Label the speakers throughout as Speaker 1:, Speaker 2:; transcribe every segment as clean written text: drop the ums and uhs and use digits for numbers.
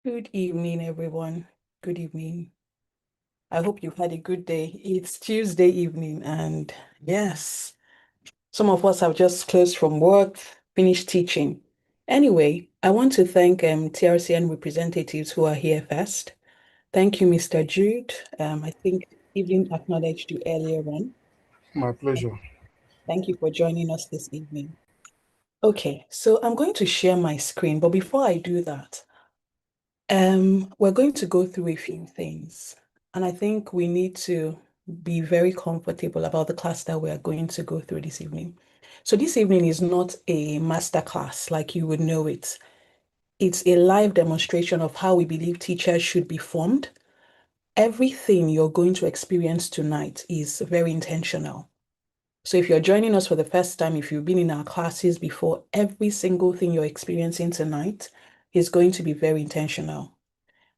Speaker 1: Good evening, everyone. Good evening. I hope you've had a good day. It's Tuesday evening, and yes, some of us have just closed from work, finished teaching. Anyway, I want to thank TRCN representatives who are here first. Thank you, Mr. Jude. I think Evelyn acknowledged you earlier on.
Speaker 2: My pleasure.
Speaker 1: Thank you for joining us this evening. Okay, so I'm going to share my screen, but before I do that, we're going to go through a few things, and I think we need to be very comfortable about the class that we are going to go through this evening. So this evening is not a master class like you would know it. It's a live demonstration of how we believe teachers should be formed. Everything you're going to experience tonight is very intentional. So if you're joining us for the first time, if you've been in our classes before, every single thing you're experiencing tonight is going to be very intentional.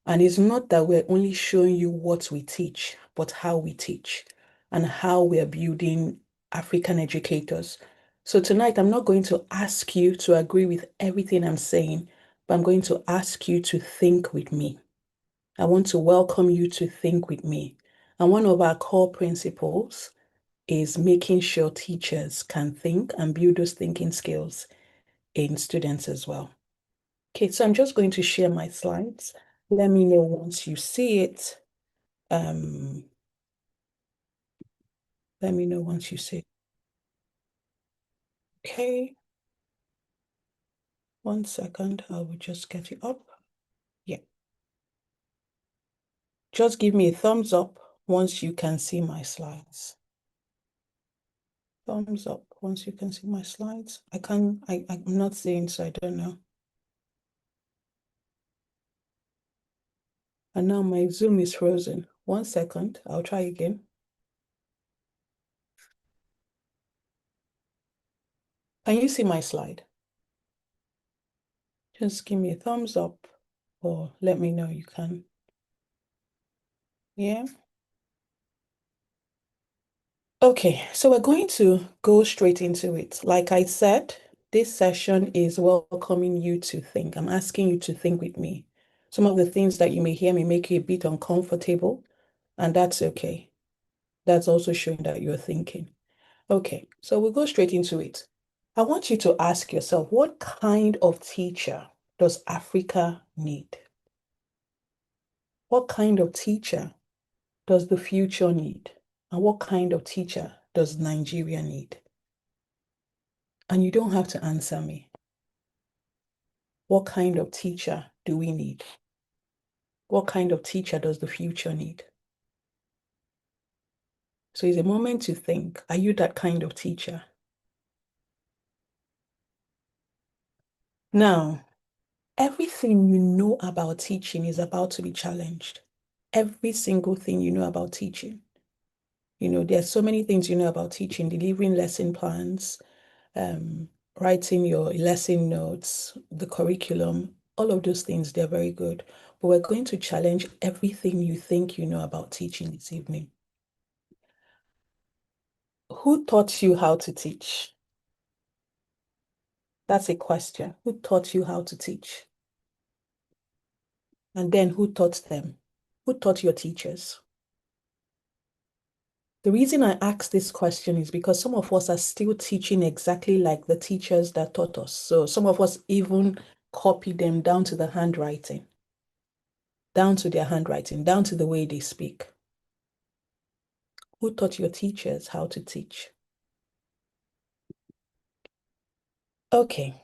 Speaker 1: And it's not that we're only showing you what we teach, but how we teach and how we're building African educators. So tonight, I'm not going to ask you to agree with everything I'm saying, but I'm going to ask you to think with me. I want to welcome you to think with me. And one of our core principles is making sure teachers can think and build those thinking skills in students as well. Okay, so I'm just going to share my slides. Let me know once you see it. Um, Let me know once you see it. Okay, 1 second. I will just get it up. Yeah. Just give me a thumbs up once you can see my slides. Thumbs up once you can see my slides. I'm not seeing, so I don't know. And now my Zoom is frozen. 1 second. I'll try again. Can you see my slide? Just give me a thumbs up or let me know you can. Yeah. Okay, so we're going to go straight into it. Like I said, this session is welcoming you to think. I'm asking you to think with me. Some of the things that you may hear may make you a bit uncomfortable, and that's okay. That's also showing that you're thinking. Okay, so we'll go straight into it. I want you to ask yourself, what kind of teacher does Africa need? What kind of teacher does the future need? And what kind of teacher does Nigeria need? And you don't have to answer me. What kind of teacher do we need? What kind of teacher does the future need? So it's a moment to think, are you that kind of teacher? Now, everything you know about teaching is about to be challenged. Every single thing you know about teaching. There's so many things you know about teaching, delivering lesson plans, um, writing your lesson notes, the curriculum, all of those things, they're very good. But we're going to challenge everything you think you know about teaching this evening. Who taught you how to teach? That's a question. Who taught you how to teach? And then who taught them? Who taught your teachers? The reason I ask this question is because some of us are still teaching exactly like the teachers that taught us. So some of us even copy them down to the handwriting, down to their handwriting, down to the way they speak. Who taught your teachers how to teach? Okay,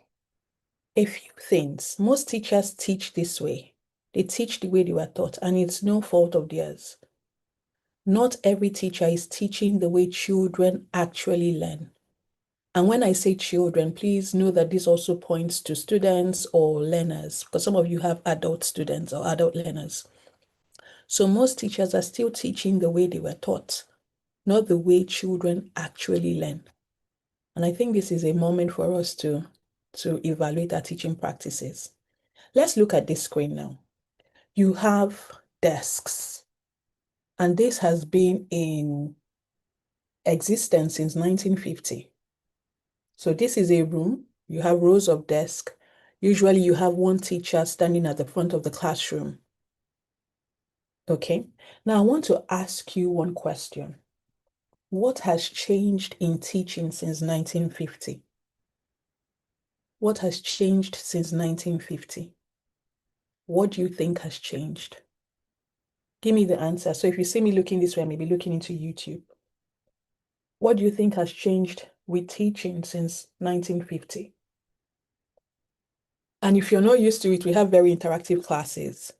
Speaker 1: a few things. Most teachers teach this way. They teach the way they were taught, and it's no fault of theirs. Not every teacher is teaching the way children actually learn. And when I say children, please know that this also points to students or learners, because some of you have adult students or adult learners. So most teachers are still teaching the way they were taught, not the way children actually learn. And I think this is a moment for us to evaluate our teaching practices. Let's look at this screen now. You have desks, and this has been in existence since 1950. So this is a room. You have rows of desks. Usually you have one teacher standing at the front of the classroom. Okay. Now I want to ask you one question. What has changed in teaching since 1950? What has changed since 1950? What do you think has changed? Give me the answer. So if you see me looking this way, I may be looking into YouTube. What do you think has changed with teaching since 1950? And if you're not used to it, we have very interactive classes.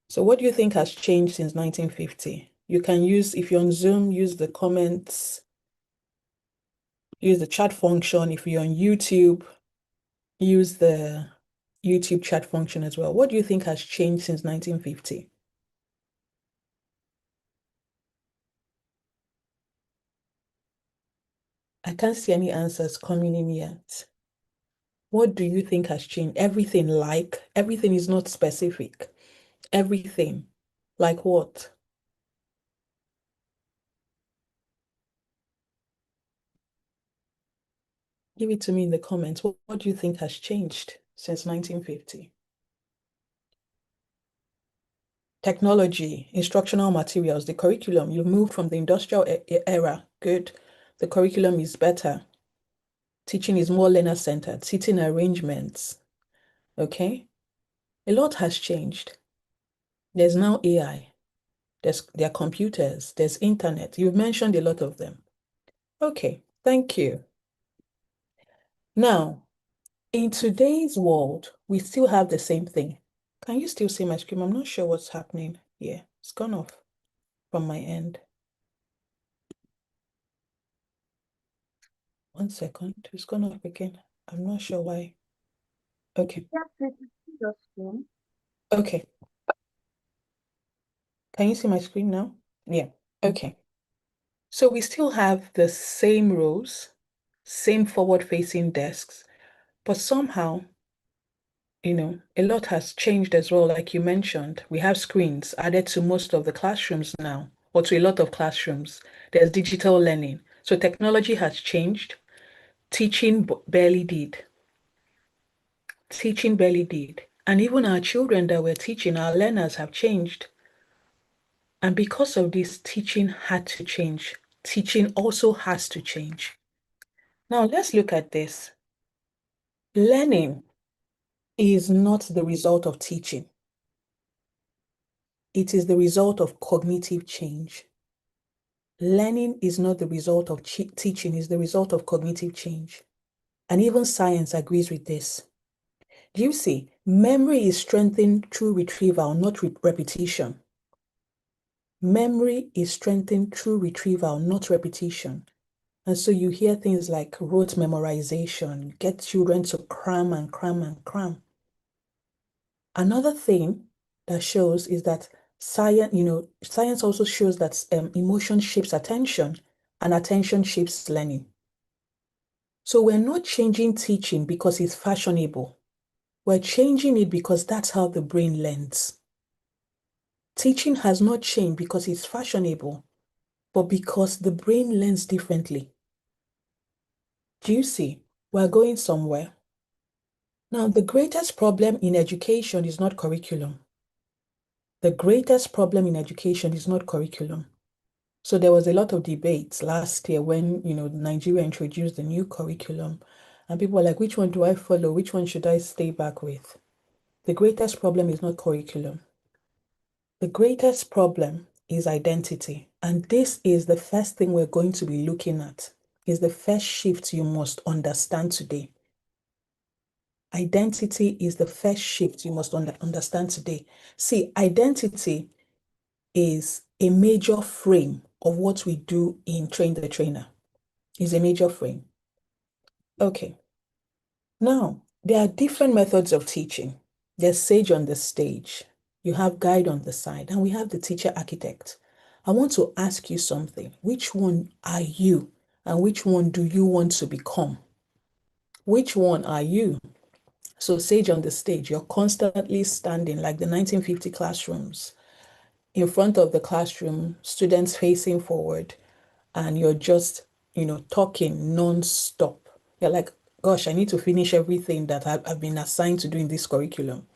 Speaker 1: So what do you think has changed since 1950? You can use, if you're on Zoom, use the comments, use the chat function. If you're on YouTube, use the YouTube chat function as well. What do you think has changed since 1950? I can't see any answers coming in yet. What do you think has changed? Everything, like, everything is not specific. Everything. Like what? Give it to me in the comments. What do you think has changed since 1950? Technology, instructional materials, the curriculum. You've moved from the industrial era. Good. The curriculum is better. Teaching is more learner-centered. Seating arrangements. Okay. A lot has changed. There's now AI. There are computers. There's internet. You've mentioned a lot of them. Okay. Thank you. Now, in today's world, we still have the same thing. Can you still see my screen? I'm not sure what's happening here. It's gone off from my end. 1 second. It's gone off again. I'm not sure why. Okay. Okay. Can you see my screen now? Yeah. Okay. So we still have the same rows, same forward-facing desks, but somehow, a lot has changed as well. Like you mentioned, we have screens added to most of the classrooms now, or to a lot of classrooms. There's digital learning. So technology has changed. Teaching barely did. Teaching barely did. And even our children that we're teaching, our learners have changed. And because of this, teaching had to change. Teaching also has to change. Now, let's look at this. Learning is not the result of teaching. It is the result of cognitive change. Learning is not the result of teaching, it's the result of cognitive change. And even science agrees with this. Do you see? Memory is strengthened through retrieval, not repetition. Memory is strengthened through retrieval, not repetition. And so you hear things like rote memorization, get children to cram and cram and cram. Another thing that shows is that science also shows that emotion shapes attention and attention shapes learning. So we're not changing teaching because it's fashionable. We're changing it because that's how the brain learns. Teaching has not changed because it's fashionable, but because the brain learns differently. Do you see? We're going somewhere. Now, the greatest problem in education is not curriculum. The greatest problem in education is not curriculum. So there was a lot of debates last year when, Nigeria introduced the new curriculum, and people were like, which one do I follow? Which one should I stay back with? The greatest problem is not curriculum. The greatest problem is identity. And this is the first thing we're going to be looking at, is the first shift you must understand today. Identity is the first shift you must understand today. See, identity is a major frame of what we do in Train the Trainer. Is a major frame. Okay. Now, there are different methods of teaching. There's sage on the stage. You have guide on the side, and we have the teacher architect. I want to ask you something. Which one are you, and which one do you want to become? Which one are you? So sage on the stage, you're constantly standing like the 1950 classrooms in front of the classroom, students facing forward, and you're just, talking non-stop. You're like gosh, I need to finish everything that I've been assigned to do in this curriculum.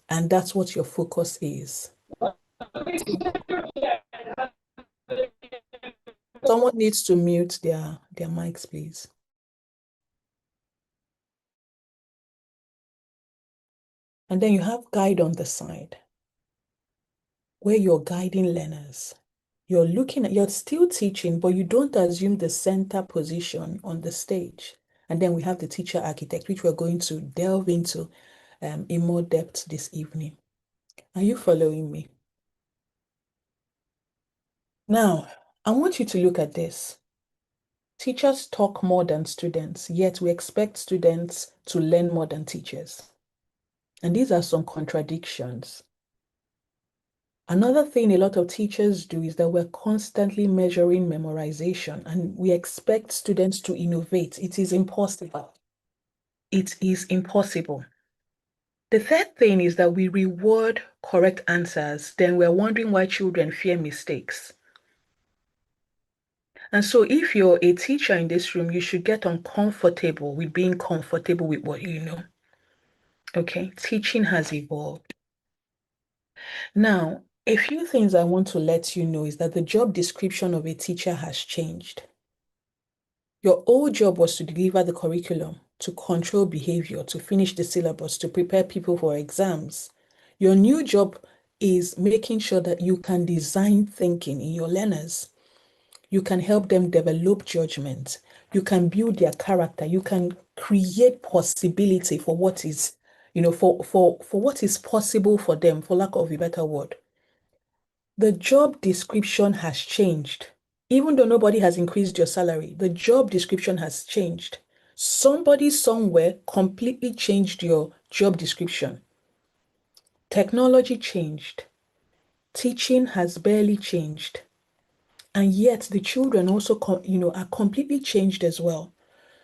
Speaker 1: And that's what your focus is. Someone needs to mute their mics, please. And then you have guide on the side where you're guiding learners. You're still teaching, but you don't assume the center position on the stage. And then we have the teacher architect, which we're going to delve into in more depth this evening. Are you following me? Now, I want you to look at this. Teachers talk more than students, yet we expect students to learn more than teachers. And these are some contradictions. Another thing a lot of teachers do is that we're constantly measuring memorization and we expect students to innovate. It is impossible. It is impossible. The third thing is that we reward correct answers, then we're wondering why children fear mistakes. And so if you're a teacher in this room, you should get uncomfortable with being comfortable with what you know. Okay, teaching has evolved. Now, a few things I want to let you know is that the job description of a teacher has changed. Your old job was to deliver the curriculum, to control behavior, to finish the syllabus, to prepare people for exams. Your new job is making sure that you can design thinking in your learners. You can help them develop judgment. You can build their character. You can create possibility for what is, for what is possible for them, for lack of a better word. The job description has changed. Even though nobody has increased your salary, the job description has changed. Somebody somewhere completely changed your job description. Technology changed. Teaching has barely changed. And yet the children also, are completely changed as well.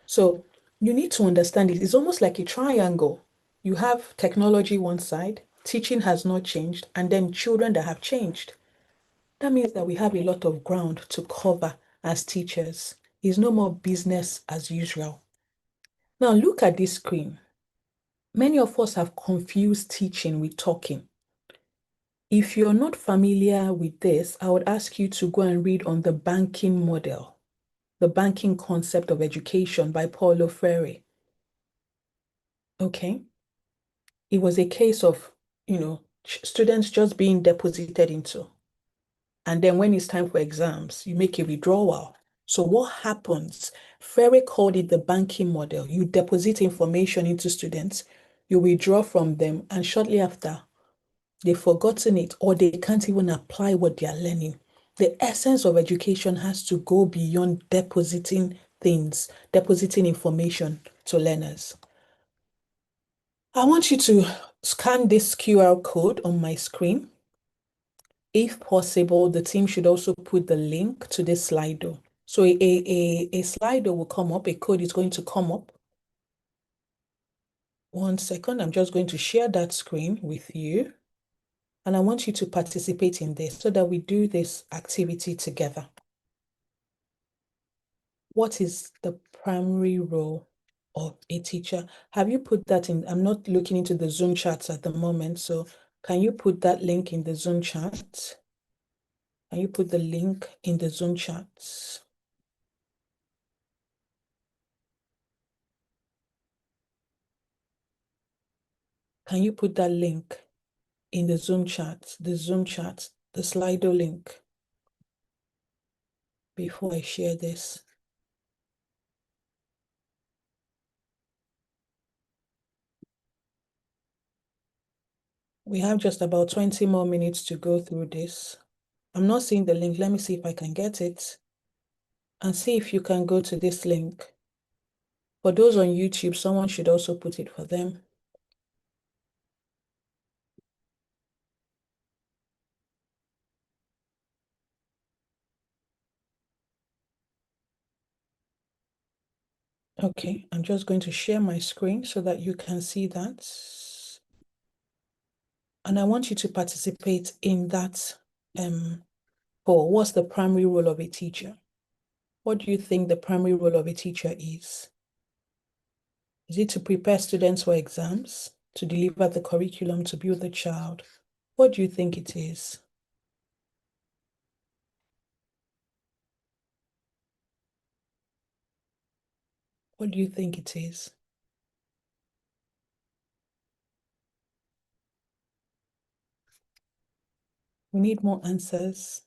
Speaker 1: So you need to understand it. It's almost like a triangle. You have technology one side, teaching has not changed, and then children that have changed. That means that we have a lot of ground to cover as teachers. It's no more business as usual. Now look at this screen. Many of us have confused teaching with talking. If you're not familiar with this, I would ask you to go and read on the banking model, the banking concept of education by Paulo Freire. Okay. It was a case of, students just being deposited into. And then when it's time for exams, you make a withdrawal. So what happens? Freire called it the banking model. You deposit information into students, you withdraw from them, and shortly after, they've forgotten it or they can't even apply what they are learning. The essence of education has to go beyond depositing things, depositing information to learners. I want you to scan this QR code on my screen. If possible, the team should also put the link to this Slido. So a Slido will come up, a code is going to come up. 1 second, I'm just going to share that screen with you. And I want you to participate in this so that we do this activity together. What is the primary role of a teacher? Have you put that in? I'm not looking into the Zoom chats at the moment, so can you put that link in the Zoom chat? Can you put the link in the Zoom chats? Can you put that link in the Zoom chat, the Slido link before I share this? We have just about 20 more minutes to go through this. I'm not seeing the link. Let me see if I can get it. And see if you can go to this link. For those on YouTube, someone should also put it for them. Okay, I'm just going to share my screen so that you can see that. And I want you to participate in that poll. What's the primary role of a teacher? What do you think the primary role of a teacher is? Is it to prepare students for exams, to deliver the curriculum, to build the child? What do you think it is? What do you think it is? We need more answers.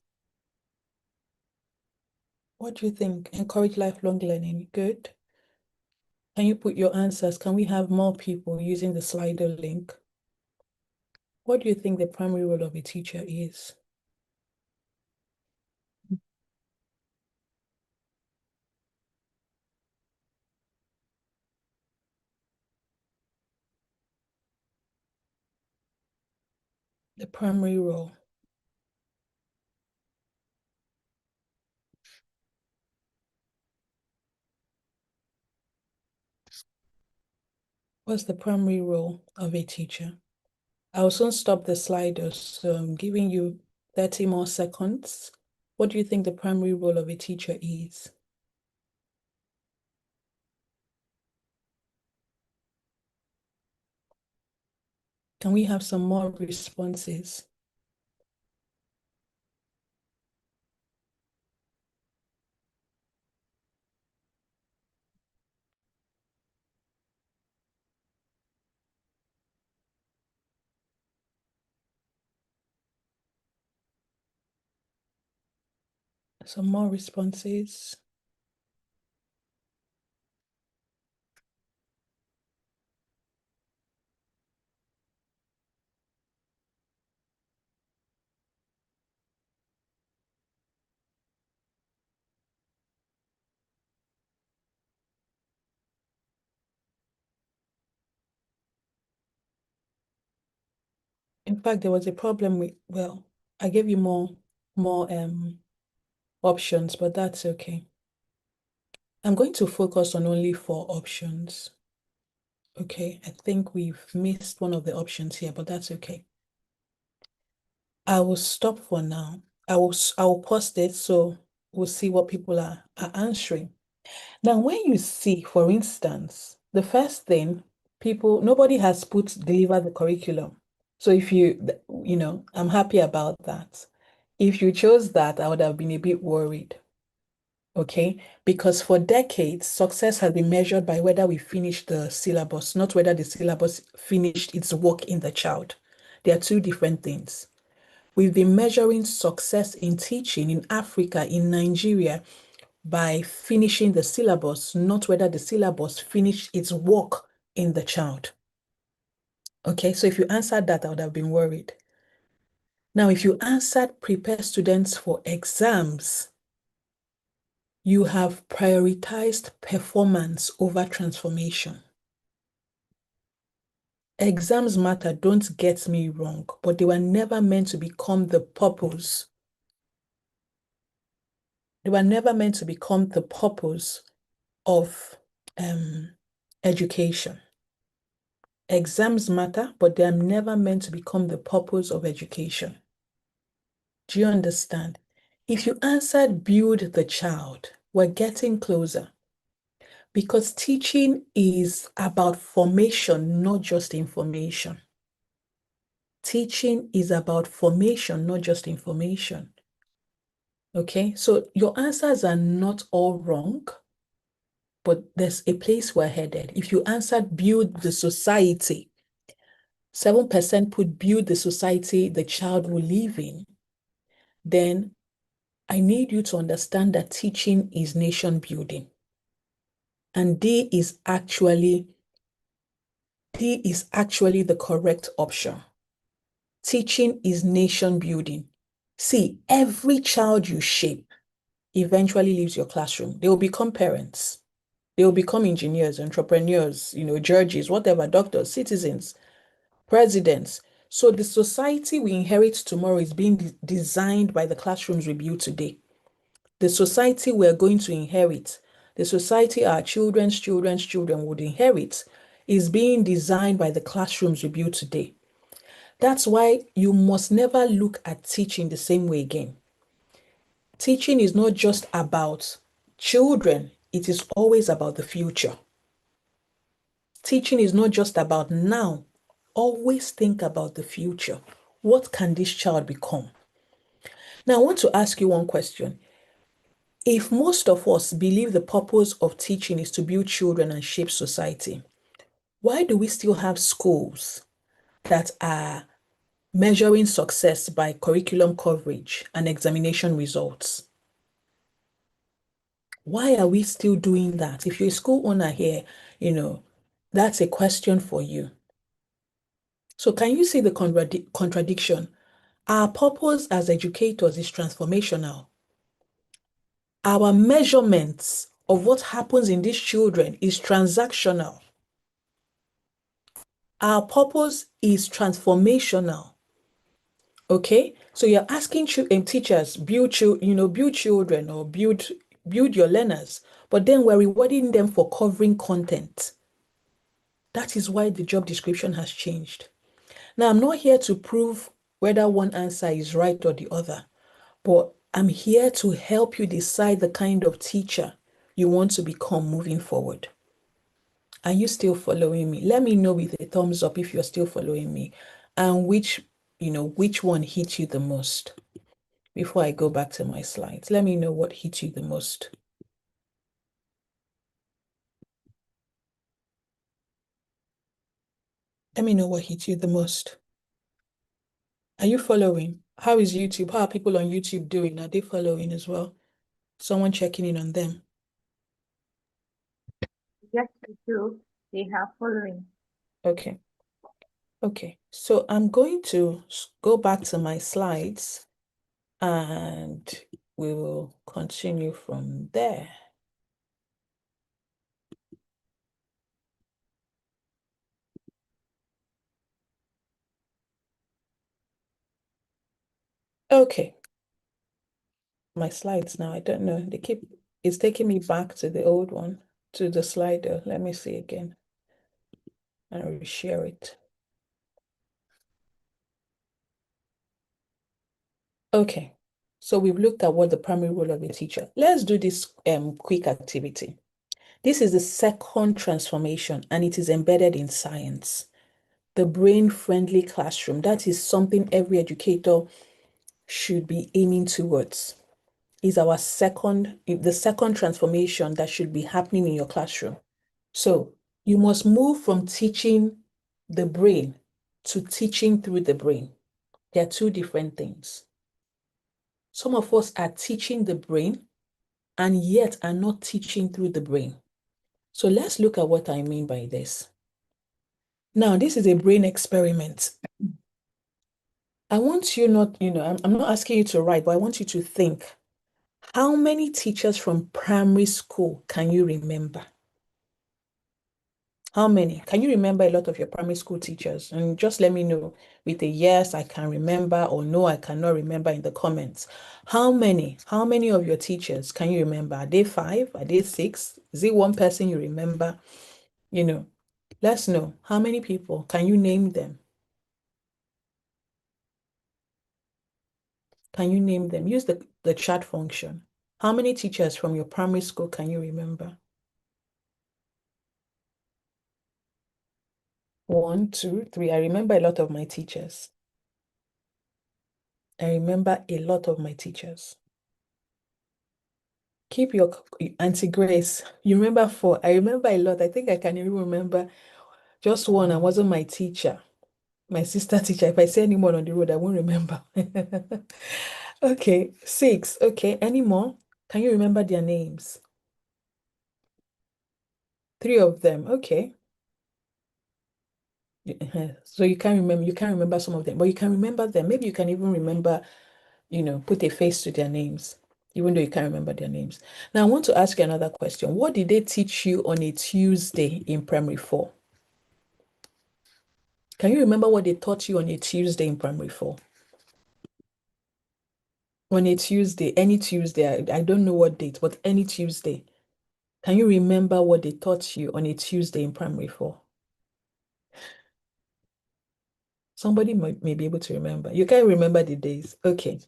Speaker 1: What do you think? Encourage lifelong learning. Good. Can you put your answers? Can we have more people using the Slido link? What do you think the primary role of a teacher is? The primary role. What's the primary role of a teacher? I'll soon stop the Slido, so I'm giving you 30 more seconds. What do you think the primary role of a teacher is? Can we have some more responses? Some more responses. In fact, there was a problem with, well, I gave you more options, but that's okay. I'm going to focus on only 4 options. Okay, I think we've missed one of the options here, but that's okay. I will stop for now. I will post it so we'll see what people are answering. Now, when you see, for instance, the first thing, nobody has put deliver the curriculum. So if I'm happy about that. If you chose that, I would have been a bit worried. Okay, because for decades, success has been measured by whether we finished the syllabus, not whether the syllabus finished its work in the child. They are two different things. We've been measuring success in teaching in Africa, in Nigeria, by finishing the syllabus, not whether the syllabus finished its work in the child. Okay, so if you answered that, I would have been worried. Now, if you answered prepare students for exams, you have prioritized performance over transformation. Exams matter, don't get me wrong, but they were never meant to become the purpose. They were never meant to become the purpose of education. Exams matter, but they are never meant to become the purpose of education. Do you understand? If you answered build the child, we're getting closer because teaching is about formation, not just information. Teaching is about formation, not just information. Okay, so your answers are not all wrong, but there's a place we're headed. If you answered build the society, 7% put build the society the child will live in, then I need you to understand that teaching is nation building. And D is actually the correct option. Teaching is nation building. See, every child you shape eventually leaves your classroom. They will become parents. They will become engineers, entrepreneurs, judges, whatever, doctors, citizens, presidents. So the society we inherit tomorrow is being designed by the classrooms we build today. The society we're going to inherit, the society our children's children would inherit, is being designed by the classrooms we build today. That's why you must never look at teaching the same way again. Teaching is not just about children, it is always about the future. Teaching is not just about now. Always think about the future. What can this child become? Now, I want to ask you one question. If most of us believe the purpose of teaching is to build children and shape society, why do we still have schools that are measuring success by curriculum coverage and examination results? Why are we still doing that? If you're a school owner here, that's a question for you. So can you see the contradiction? Our purpose as educators is transformational. Our measurements of what happens in these children is transactional. Our purpose is transformational. Okay, so you're asking teachers build children or build your learners, but then we're rewarding them for covering content. That is why the job description has changed. Now, I'm not here to prove whether one answer is right or the other, but I'm here to help you decide the kind of teacher you want to become moving forward. Are you still following me? Let me know with a thumbs up if you're still following me and which one hit you the most. Before I go back to my slides, let me know what hit you the most. Let me know what hit you the most. Are you following? How is YouTube? How are people on YouTube doing? Are they following as well? Someone checking in on them.
Speaker 2: Yes, they do. They have following.
Speaker 1: Okay. Okay. So I'm going to go back to my slides and we will continue from there. Okay. My slides now, I don't know. It's taking me back to the old one, to the slider. Let me see again and reshare it. Okay, so we've looked at what the primary role of a teacher. Let's do this quick activity. This is the second transformation and it is embedded in science. The brain-friendly classroom. That is something every educator should be aiming towards. Is the second transformation that should be happening in your classroom. So you must move from teaching the brain to teaching through the brain. They are two different things. Some of us are teaching the brain and yet are not teaching through the brain. So let's look at what I mean by this. Now, this is a brain experiment. I want you not, I'm not asking you to write, but I want you to think. How many teachers from primary school can you remember? How many? Can you remember a lot of your primary school teachers? And just let me know with a yes, I can remember, or no, I cannot remember in the comments. How many? How many of your teachers can you remember? Are they 5? Are they 6? Is it one person you remember? Let's know. How many people? Can you name them? Can you name them? Use the chat function. How many teachers from your primary school can you remember? 1, 2, 3. I remember a lot of my teachers. I remember a lot of my teachers. Keep your Auntie Grace. You remember 4. I remember a lot. I think I can even remember just one. I wasn't my teacher, my sister teacher. If I say anyone on the road, I won't remember. Okay, 6. Okay, any more? Can you remember their names? 3 of them. Okay. So you can't remember some of them, but you can remember them. Maybe you can even remember, put a face to their names, even though you can't remember their names. Now, I want to ask you another question. What did they teach you on a Tuesday in primary 4? Can you remember what they taught you on a Tuesday in primary 4? On a Tuesday, any Tuesday, I don't know what date, but any Tuesday. Can you remember what they taught you on a Tuesday in primary 4? Somebody may be able to remember. You can't remember the days. Okay.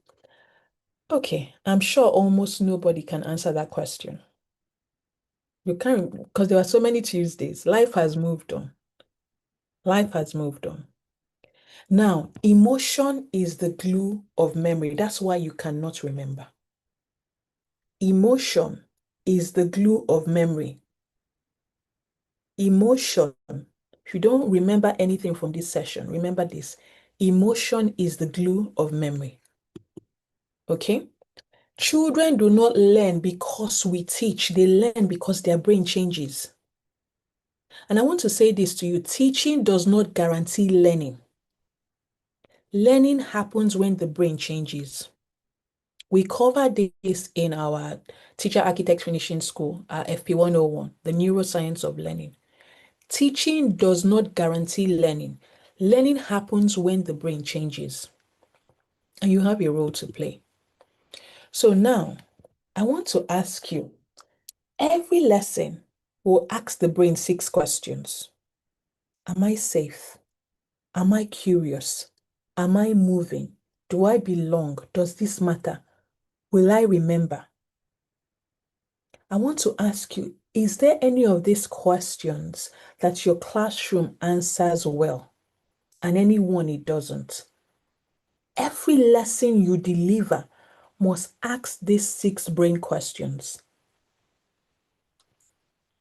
Speaker 1: Okay. I'm sure almost nobody can answer that question. You can't, because there are so many Tuesdays. Life has moved on. Life has moved on. Now, emotion is the glue of memory. That's why you cannot remember. Emotion is the glue of memory. Emotion, if you don't remember anything from this session, remember this. Emotion is the glue of memory. Okay? Children do not learn because we teach, they learn because their brain changes. And I want to say this to you, teaching does not guarantee learning. Learning happens when the brain changes. We covered this in our Teacher Architect Finishing School, our FP 101, the neuroscience of learning. Teaching does not guarantee learning. Learning happens when the brain changes, and you have a role to play. So now, I want to ask you, every lesson will ask the brain 6 questions. Am I safe? Am I curious? Am I moving? Do I belong? Does this matter? Will I remember? I want to ask you, is there any of these questions that your classroom answers well and any one it doesn't? Every lesson you deliver must ask these 6 brain questions.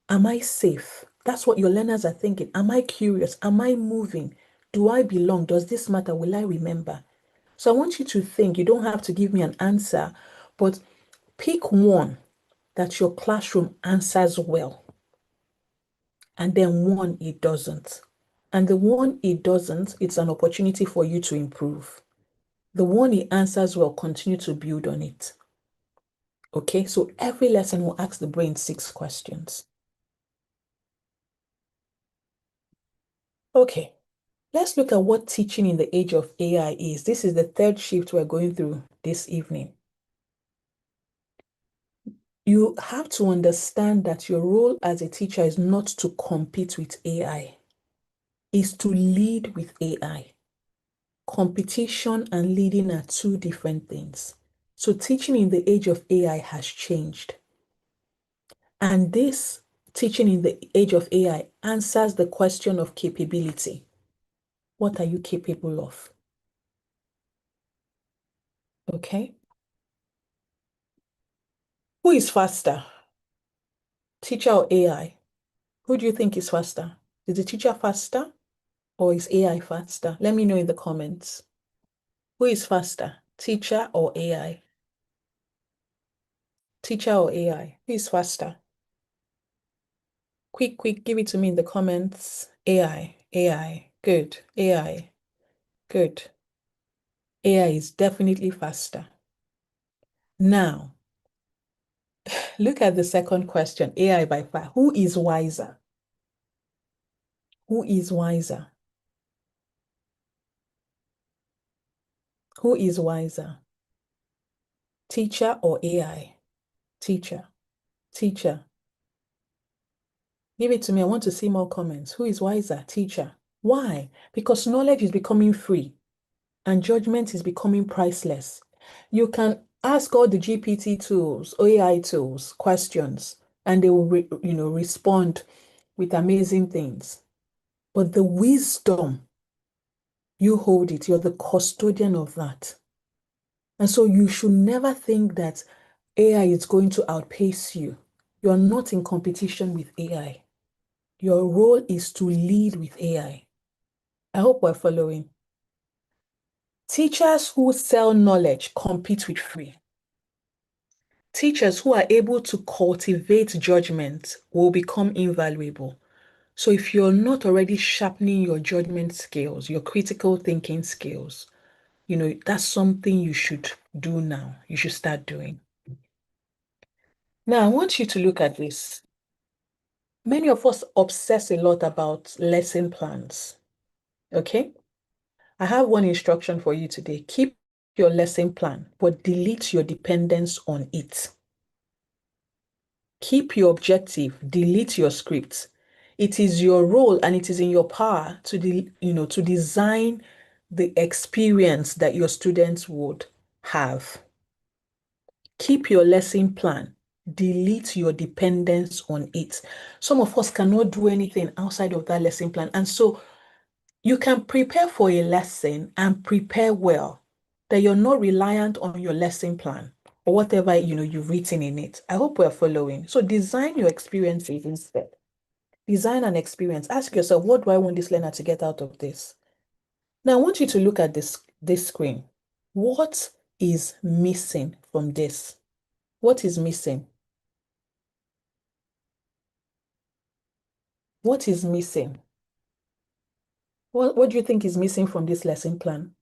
Speaker 1: Am I safe? That's what your learners are thinking. Am I curious? Am I moving? Do I belong? Does this matter? Will I remember? So I want you to think, you don't have to give me an answer, but pick one that your classroom answers well, and then one it doesn't. And the one it doesn't, it's an opportunity for you to improve. The one it answers well, continue to build on it. Okay, so every lesson will ask the brain 6 questions. Okay, let's look at what teaching in the age of AI is. This is the 3rd shift we're going through this evening. You have to understand that your role as a teacher is not to compete with AI, it's to lead with AI. Competition and leading are 2 different things. So teaching in the age of AI has changed. And this teaching in the age of AI answers the question of capability. What are you capable of? Okay. Who is faster? Teacher or AI? Who do you think is faster? Is the teacher faster or is AI faster? Let me know in the comments. Who is faster? Teacher or AI? Teacher or AI? Who is faster? Quick, give it to me in the comments. AI. Good. AI. Good. AI is definitely faster. Now, look at the second question, AI by far. Who is wiser? Who is wiser? Who is wiser? Teacher or AI? Teacher. Teacher. Give it to me. I want to see more comments. Who is wiser? Teacher. Why? Because knowledge is becoming free and judgment is becoming priceless. You can ask all the GPT tools, AI tools, questions, and they will respond with amazing things. But the wisdom, you hold it. You're the custodian of that. And so you should never think that AI is going to outpace you. You're not in competition with AI. Your role is to lead with AI. I hope we're following. Teachers who sell knowledge compete with free. Teachers who are able to cultivate judgment will become invaluable. So if you're not already sharpening your judgment skills, your critical thinking skills, that's something you should do now. You should start doing. Now, I want you to look at this. Many of us obsess a lot about lesson plans. Okay? I have one instruction for you today. Keep your lesson plan, but delete your dependence on it. Keep your objective, delete your script. It is your role and it is in your power to design the experience that your students would have. Keep your lesson plan, delete your dependence on it. Some of us cannot do anything outside of that lesson plan. And so you can prepare for a lesson and prepare well, that you're not reliant on your lesson plan or whatever you've written in it. I hope we're following. So design your experiences instead. Design an experience. Ask yourself, what do I want this learner to get out of this? Now, I want you to look at this screen. What is missing from this? What is missing? What is missing? What do you think is missing from this lesson plan?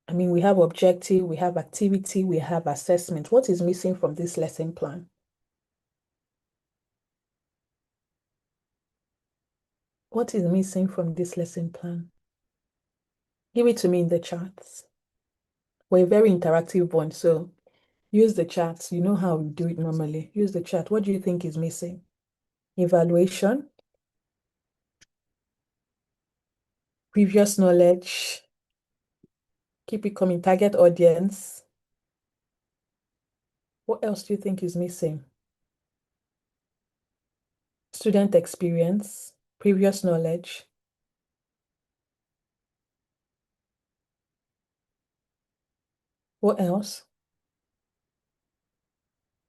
Speaker 1: I mean, we have objective, we have activity, we have assessment. What is missing from this lesson plan? What is missing from this lesson plan? Give it to me in the chats. We're a very interactive bunch, so use the chats. You know how we do it normally. Use the chat. What do you think is missing? Evaluation, previous knowledge, keep it coming, target audience. What else do you think is missing? Student experience, previous knowledge. What else?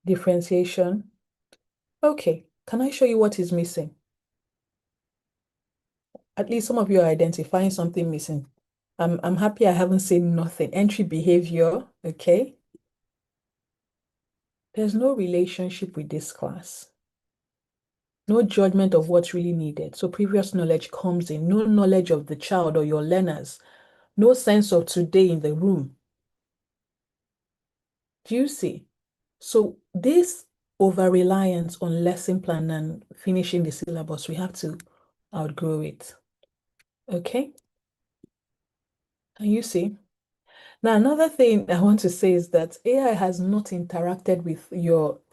Speaker 1: Differentiation. Okay, can I show you what is missing? At least some of you are identifying something missing. I'm happy I haven't seen nothing. Entry behavior, okay? There's no relationship with this class. No judgment of what's really needed. So previous knowledge comes in. No knowledge of the child or your learners. No sense of today in the room. Do you see? So this over-reliance on lesson plan and finishing the syllabus, we have to outgrow it. Okay? Can you see? Now, another thing I want to say is that AI has not interacted with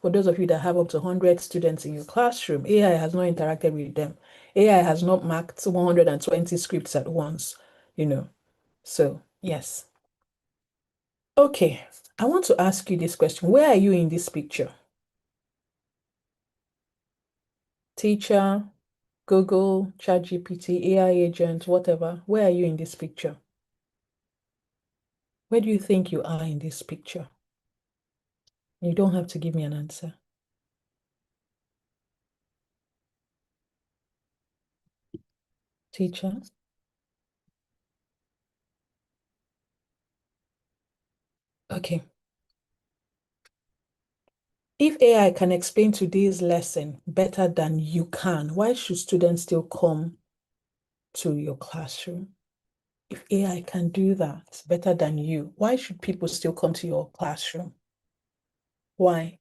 Speaker 1: for those of you that have up to 100 students in your classroom, AI has not interacted with them. AI has not marked 120 scripts at once, you know. So, yes. Okay, I want to ask you this question. Where are you in this picture? Teacher, Google, ChatGPT, AI agent, whatever. Where are you in this picture? Where do you think you are in this picture? You don't have to give me an answer. Teacher? Okay. If AI can explain today's lesson better than you can, why should students still come to your classroom? If AI can do that better than you, why should people still come to your classroom? Why?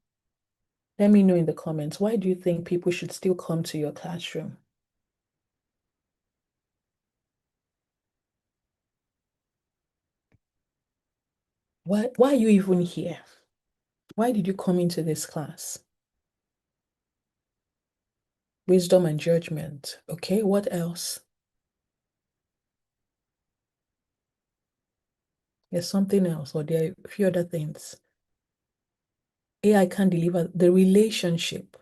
Speaker 1: Let me know in the comments. Why do you think people should still come to your classroom? Why are you even here? Why did you come into this class? Wisdom and judgment. Okay, what else? There's something else, or there are a few other things. AI can deliver the relationship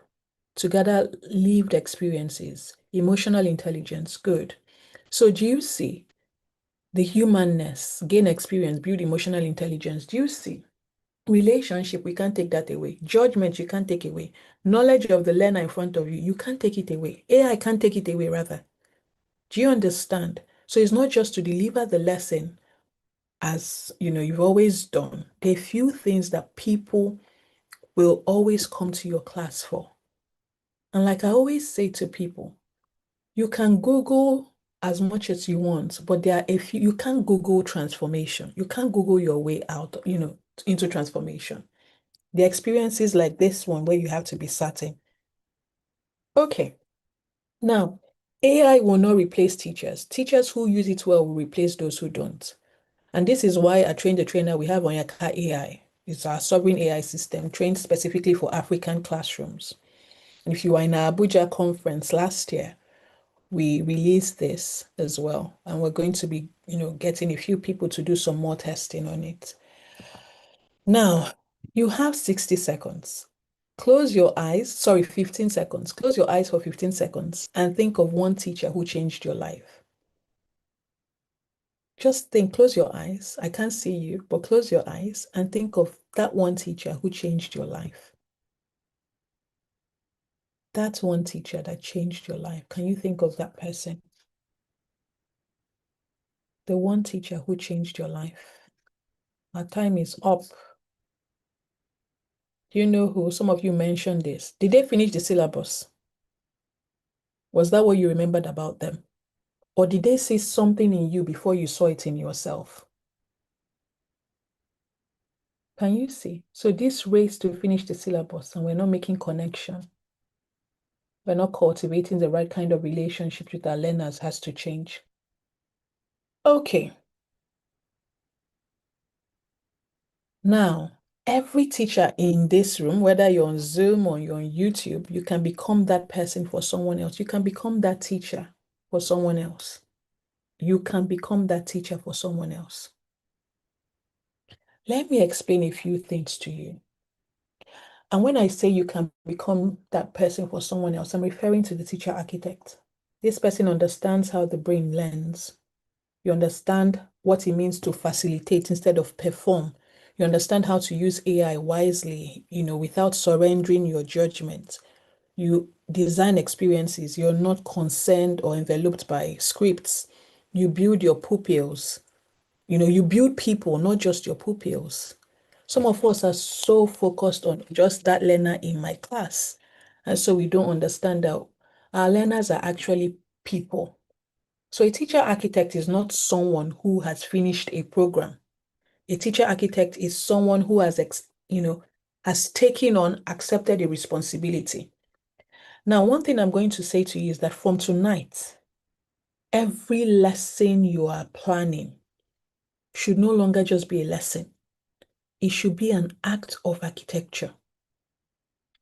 Speaker 1: to gather lived experiences, emotional intelligence, good. So do you see the humanness, gain experience, build emotional intelligence? Do you see relationship? We can't take that away. Judgment, you can't take away. Knowledge of the learner in front of you, you can't take it away. AI can't take it away, rather. Do you understand? So it's not just to deliver the lesson as you've always done. There are few things that people will always come to your class for. And like I always say to people, you can Google as much as you want, but there are a few, you can't Google transformation. You can't Google your way out, into transformation. The experiences like this one where you have to be certain. Okay. Now, AI will not replace teachers. Teachers who use it well will replace those who don't. And this is why at Train the Trainer, we have Onyeka AI. It's our sovereign AI system trained specifically for African classrooms. And if you were in our Abuja conference last year, we released this as well. And we're going to be, getting a few people to do some more testing on it. Now, you have 60 seconds. Close your eyes, sorry, 15 seconds. Close your eyes for 15 seconds and think of one teacher who changed your life. Just think, close your eyes. I can't see you, but close your eyes and think of that one teacher who changed your life. That's one teacher that changed your life. Can you think of that person? The one teacher who changed your life. Our time is up. Do you know who? Some of you mentioned this. Did they finish the syllabus? Was that what you remembered about them? Or did they see something in you before you saw it in yourself? Can you see? So this race to finish the syllabus and we're not making connection. We're not cultivating the right kind of relationship with our learners has to change. Okay. Now, every teacher in this room, whether you're on Zoom or you're on YouTube, you can become that person for someone else. You can become that teacher for someone else. You can become that teacher for someone else. Let me explain a few things to you. And when I say you can become that person for someone else, I'm referring to the teacher architect. This person understands how the brain learns. You understand what it means to facilitate instead of perform. You understand how to use AI wisely, without surrendering your judgment. You design experiences. You're not concerned or enveloped by scripts. You build your pupils. You build people, not just your pupils. Some of us are so focused on just that learner in my class. And so we don't understand that our learners are actually people. So a teacher architect is not someone who has finished a program. A teacher architect is someone who has taken on, accepted a responsibility. Now, one thing I'm going to say to you is that from tonight, every lesson you are planning should no longer just be a lesson. It should be an act of architecture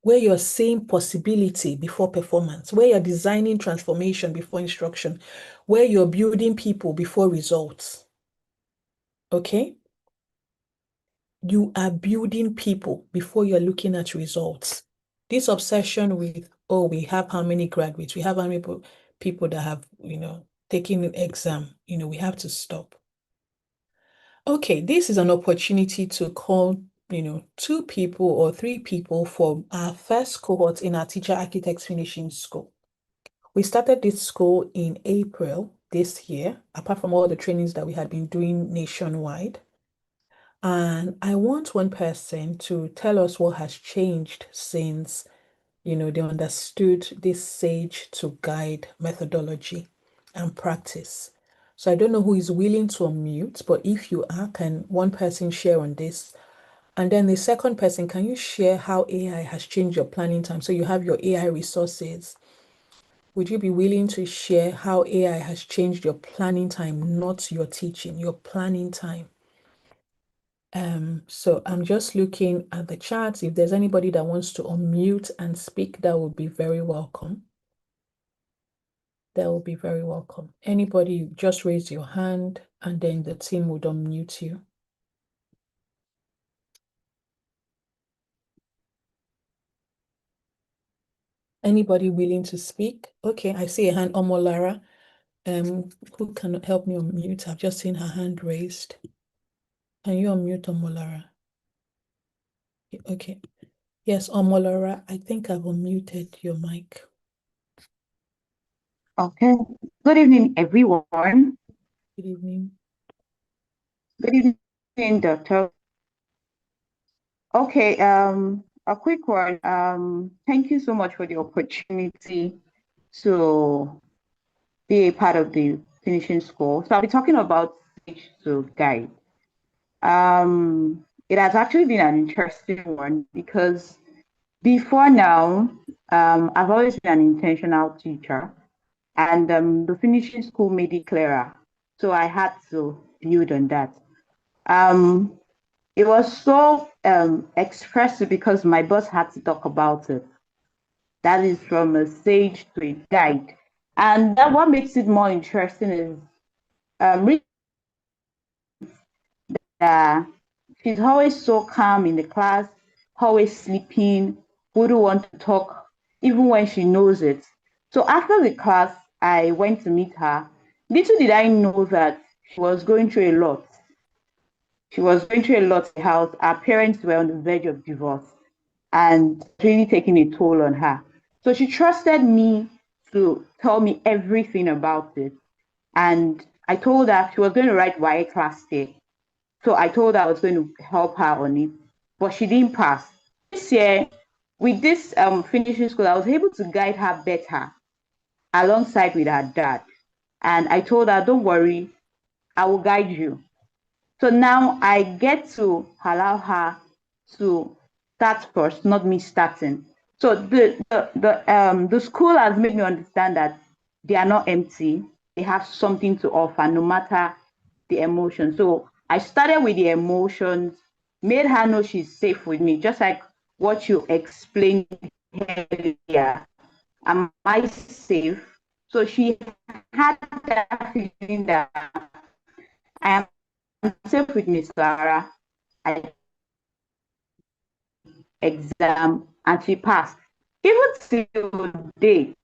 Speaker 1: where you're seeing possibility before performance, where you're designing transformation before instruction, where you're building people before results. Okay? You are building people before you're looking at results. This obsession with, oh, we have how many graduates, we have how many people that have, taken an exam, we have to stop. Okay, this is an opportunity to call, 2 people or 3 people for our first cohort in our Teacher Architects Finishing School. We started this school in April this year, apart from all the trainings that we had been doing nationwide. And I want one person to tell us what has changed since, they understood this sage to guide methodology and practice. So I don't know who is willing to unmute, but if you are, can one person share on this? And then the second person, can you share how AI has changed your planning time? So you have your AI resources. Would you be willing to share how AI has changed your planning time, not your teaching, your planning time? So I'm just looking at the chat. If there's anybody that wants to unmute and speak, that would be very welcome. That will be very welcome. Anybody, just raise your hand and then the team would unmute you. Anybody willing to speak? Okay, I see a hand. Omolara, who can help me unmute? I've just seen her hand raised. Can you unmute Omolara? Okay. Yes, Omolara, I think I've unmuted your mic.
Speaker 3: Okay. Good evening, everyone.
Speaker 1: Good evening.
Speaker 3: Good evening, Doctor. Okay, a quick one. Thank you so much for the opportunity to be a part of the finishing school. So I'll be talking about Sage to Guide. It has actually been an interesting one because before now, I've always been an intentional teacher, and the finishing school made it clearer. So I had to build on that. It was so expressive because my boss had to talk about it. That is from a sage to a guide. And that what makes it more interesting is she's always so calm in the class, always sleeping, wouldn't want to talk even when she knows it. So after the class, I went to meet her. Little did I know that she was going through a lot. She was going through a lot in the house. Her parents were on the verge of divorce and really taking a toll on her. So she trusted me to tell me everything about it. And I told her she was going to write YA class day. So I told her I was going to help her on it, but she didn't pass. This year, with this finishing school, I was able to guide her better alongside with her dad. And I told her, don't worry, I will guide you. So now I get to allow her to start first, not me starting. So the school has made me understand that they are not empty. They have something to offer, no matter the emotion. So I started with the emotions, made her know she's safe with me, just like what you explained earlier. Am I safe? So she had that feeling that I am safe with Miss Clara. I exam and she passed. Even till date,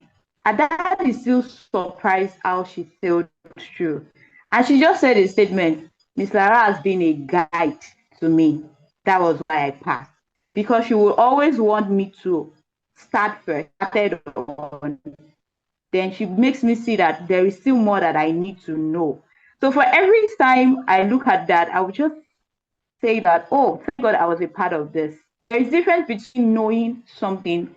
Speaker 3: her dad is still surprised how she sailed through. And she just said a statement, Miss Lara has been a guide to me. That was why I passed. Because she will always want me to start first, started on. Then she makes me see that there is still more that I need to know. So for every time I look at that, I would just say that, oh, thank God I was a part of this. There is difference between knowing something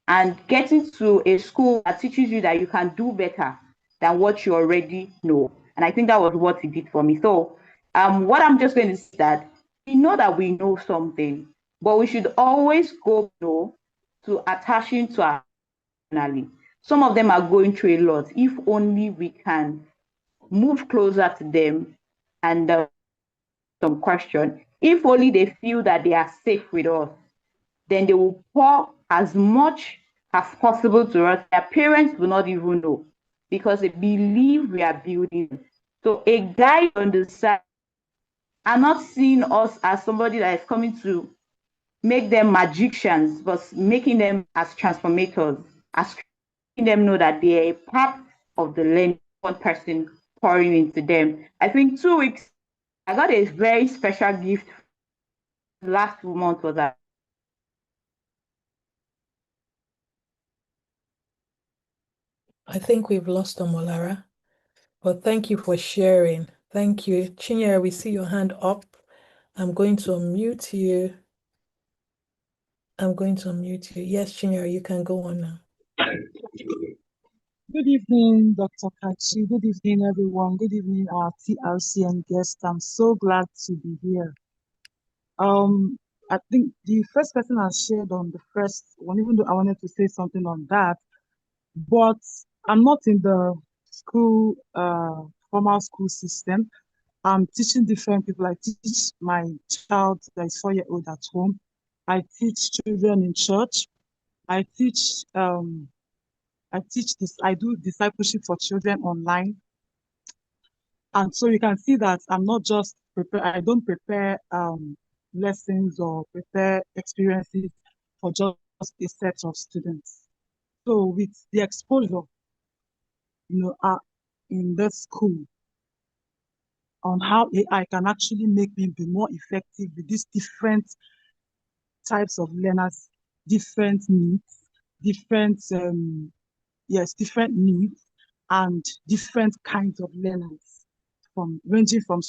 Speaker 3: and getting to a school that teaches you that you can do better than what you already know. And I think that was what it did for me. So what I'm just going to say is that we know that we know something, but we should always go to attaching to our personality. Some of them are going through a lot. If only we can move closer to them and some question. If only they feel that they are safe with us, then they will pour as much as possible to us. Their parents will not even know because they believe we are building. So a guy on the side are not seeing us as somebody that is coming to make them magicians, but making them as transformators, as making them know that they are a part of the learning, one person pouring into them. I think 2 weeks, I got a very special gift last month was that.
Speaker 1: I think we've lost Omolara, but thank you for sharing. Thank you. Chinyere, we see your hand up. I'm going to unmute you. Yes, Chinyere, you can go on now.
Speaker 4: Good evening, Dr. Kachi. Good evening, everyone. Good evening, our TRCN guests. I'm so glad to be here. I think the first person has shared on the first one, even though I wanted to say something on that, but I'm not in the school, formal school system. I'm teaching different people. I teach my child that is 4-year-old at home. I teach children in church. I teach this. I do discipleship for children online, and so you can see that I'm not just prepare. I don't prepare lessons or prepare experiences for just a set of students. So with the exposure, in the school on how AI can actually make me be more effective with these different types of learners, different needs, different different needs and different kinds of learners, from ranging from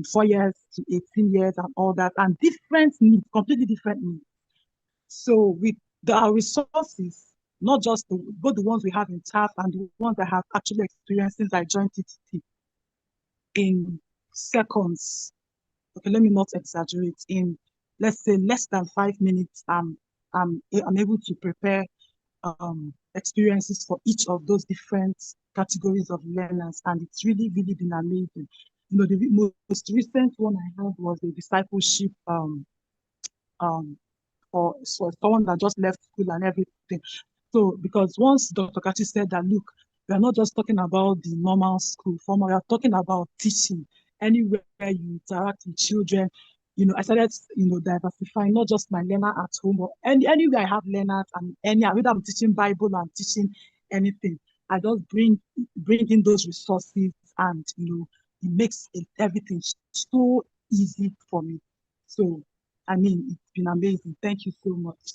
Speaker 4: 4 years to 18 years and all that, and different needs, completely different needs. So with our resources, not just both the ones we have in TAF and the ones that have actually experienced since I joined TTT, in seconds, okay, let me not exaggerate, in let's say less than 5 minutes, I'm able to prepare experiences for each of those different categories of learners, and it's really, really been amazing. The most recent one I had was a discipleship for someone that just left school and everything. So because once Dr. Kachi said that, look, we are not just talking about the normal school format, we are talking about teaching anywhere you interact with children, I started, diversifying not just my learner at home, but anywhere I have learners and whether I'm teaching Bible or I'm teaching anything, I just bring in those resources, and it makes everything so easy for me. So, I mean, it's been amazing. Thank you so much.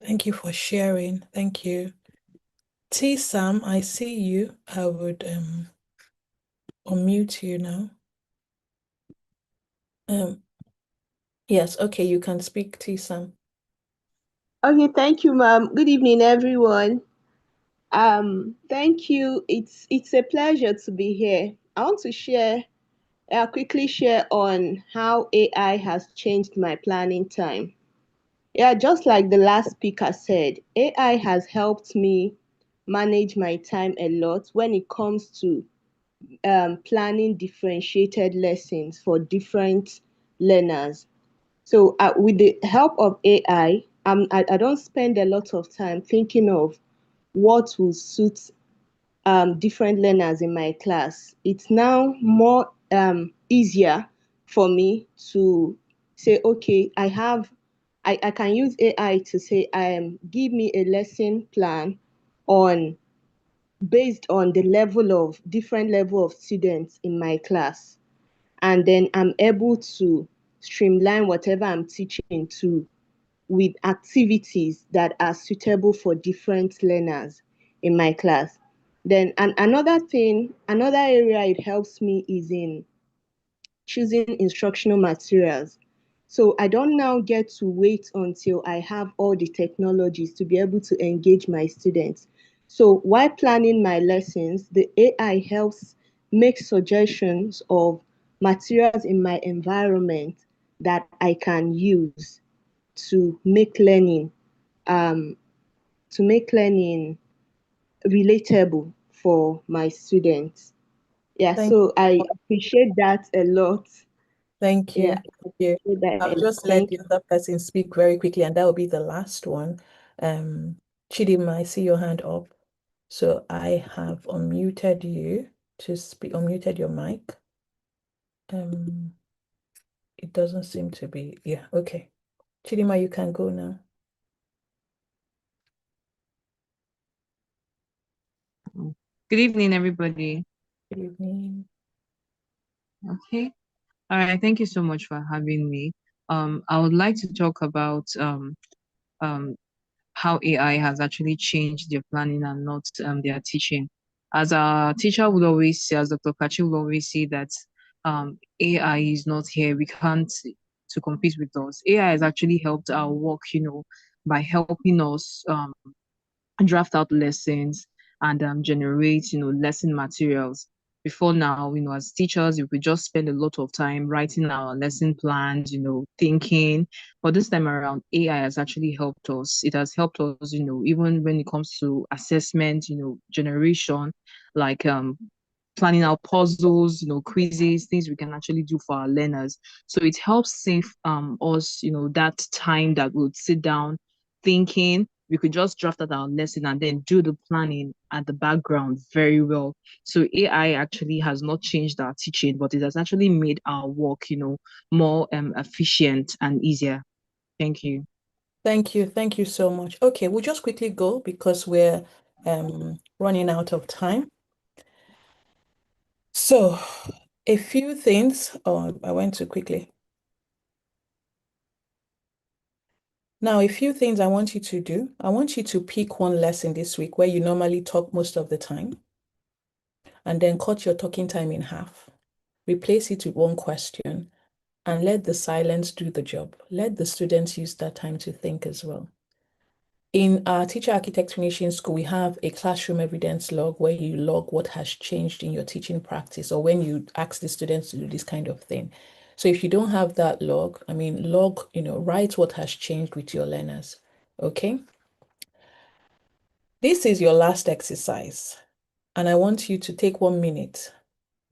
Speaker 1: Thank you for sharing. Thank you. T Sam, I see you. I would unmute you now. Yes, okay, you can speak, T Sam.
Speaker 5: Okay, thank you, ma'am. Good evening, everyone. Thank you. It's a pleasure to be here. I want to quickly share on how AI has changed my planning time. Yeah, just like the last speaker said, AI has helped me manage my time a lot when it comes to planning differentiated lessons for different learners. So with the help of AI, I don't spend a lot of time thinking of what will suit different learners in my class. It's now more easier for me to say, okay, I can use AI to say, give me a lesson plan based on the different level of students in my class. And then I'm able to streamline whatever I'm teaching with activities that are suitable for different learners in my class. Then another area it helps me is in choosing instructional materials. So I don't now get to wait until I have all the technologies to be able to engage my students. So while planning my lessons, the AI helps make suggestions of materials in my environment that I can use to make learning um, relatable for my students. Yeah,
Speaker 1: Thank
Speaker 5: so I appreciate that a lot.
Speaker 1: Thank you.
Speaker 5: Yeah,
Speaker 1: Thank you. I'll just let the other person speak very quickly, and that will be the last one. Chidima, I see your hand up. So I have unmuted you to speak, unmuted your mic. It doesn't seem to be, yeah, okay. Chidima, you can go now.
Speaker 6: Good evening, everybody.
Speaker 1: Good evening.
Speaker 6: Okay. All right. Thank you so much for having me. I would like to talk about how AI has actually changed their planning and not their teaching. As our teacher would always say, as Dr. Kachi would always say, that AI is not here. We can't to compete with us. AI has actually helped our work, by helping us draft out lessons and generate lesson materials. Before now, as teachers, we could just spend a lot of time writing our lesson plans, thinking. But this time around, AI has actually helped us. It has helped us, even when it comes to assessment, generation, like planning out puzzles, quizzes, things we can actually do for our learners. So it helps save us, that time that we'll sit down thinking. We could just draft out our lesson and then do the planning at the background very well. So AI actually has not changed our teaching, but it has actually made our work, more efficient and easier. Thank you.
Speaker 1: Thank you. Thank you so much. Okay, we'll just quickly go because we're running out of time. So a few things, oh, I went too quickly. Now, a few things I want you to do. I want you to pick one lesson this week where you normally talk most of the time, and then cut your talking time in half. Replace it with one question, and let the silence do the job. Let the students use that time to think as well. In our Teacher Architect Finishing School, we have a classroom evidence log where you log what has changed in your teaching practice, or when you ask the students to do this kind of thing. So if you don't have that log, write what has changed with your learners, okay? This is your last exercise, and I want you to take 1 minute.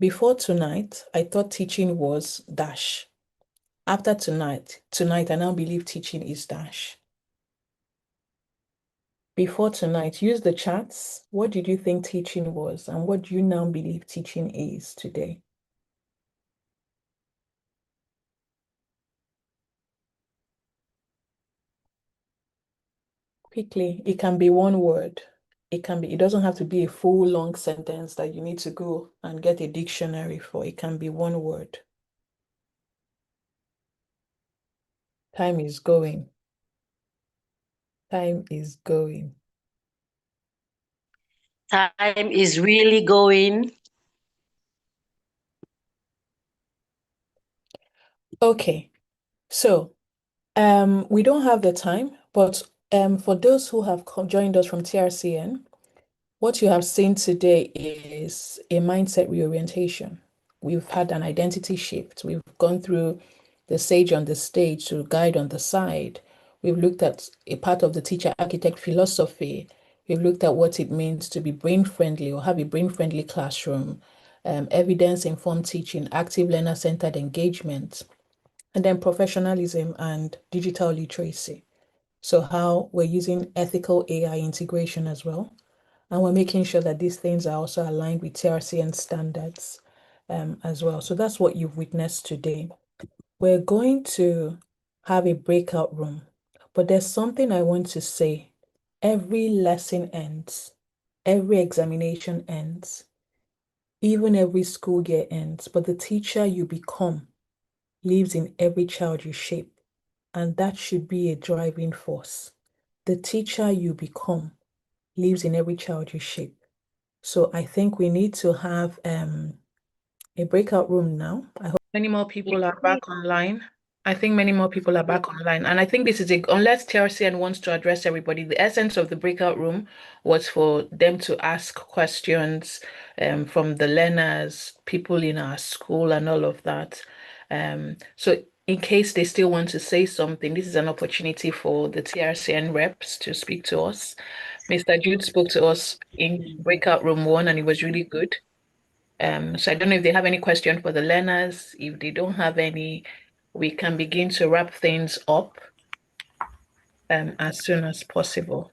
Speaker 1: Before tonight, I thought teaching was dash. After tonight, I now believe teaching is dash. Before tonight, use the chats. What did you think teaching was, and what do you now believe teaching is today? Quickly, it can be one word. It doesn't have to be a full long sentence that you need to go and get a dictionary for. It can be one word. Time is going. Time is going.
Speaker 7: Time is really going.
Speaker 1: Okay, so we don't have the time, but for those who have joined us from TRCN, what you have seen today is a mindset reorientation. We've had an identity shift. We've gone through the sage on the stage to guide on the side. We've looked at a part of the teacher architect philosophy. We've looked at what it means to be brain friendly or have a brain friendly classroom, evidence informed teaching, active learner centered engagement, and then professionalism and digital literacy. So, how we're using ethical AI integration as well. And we're making sure that these things are also aligned with TRCN standards as well. So that's what you've witnessed today. We're going to have a breakout room, but there's something I want to say. Every lesson ends, every examination ends, even every school year ends, but the teacher you become lives in every child you shape, and that should be a driving force. The teacher you become lives in every child you shape. So I think we need to have a breakout room now. I hope many more people are back online. I think many more people are back online. And I think this is unless TRCN wants to address everybody, the essence of the breakout room was for them to ask questions from the learners, people in our school and all of that. So in case they still want to say something, this is an opportunity for the TRCN reps to speak to us. Mr. Jude spoke to us in breakout room 1 and it was really good. So I don't know if they have any question for the learners. If they don't have any, we can begin to wrap things up as soon as possible.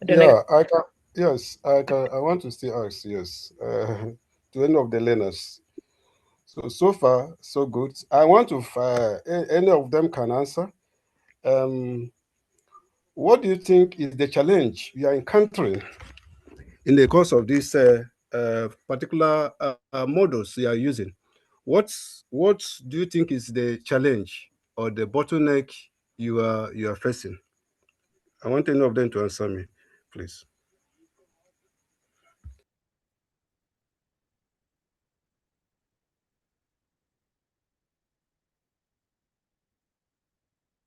Speaker 1: I don't know.
Speaker 8: Yeah, I can. Yes, I can. I want to still ask. Yes, to any of the learners. So far, so good. I want to. Any of them can answer. What do you think is the challenge you are encountering in the course of this particular models you are using? What do you think is the challenge or the bottleneck you are facing? I want any of them to answer me, please.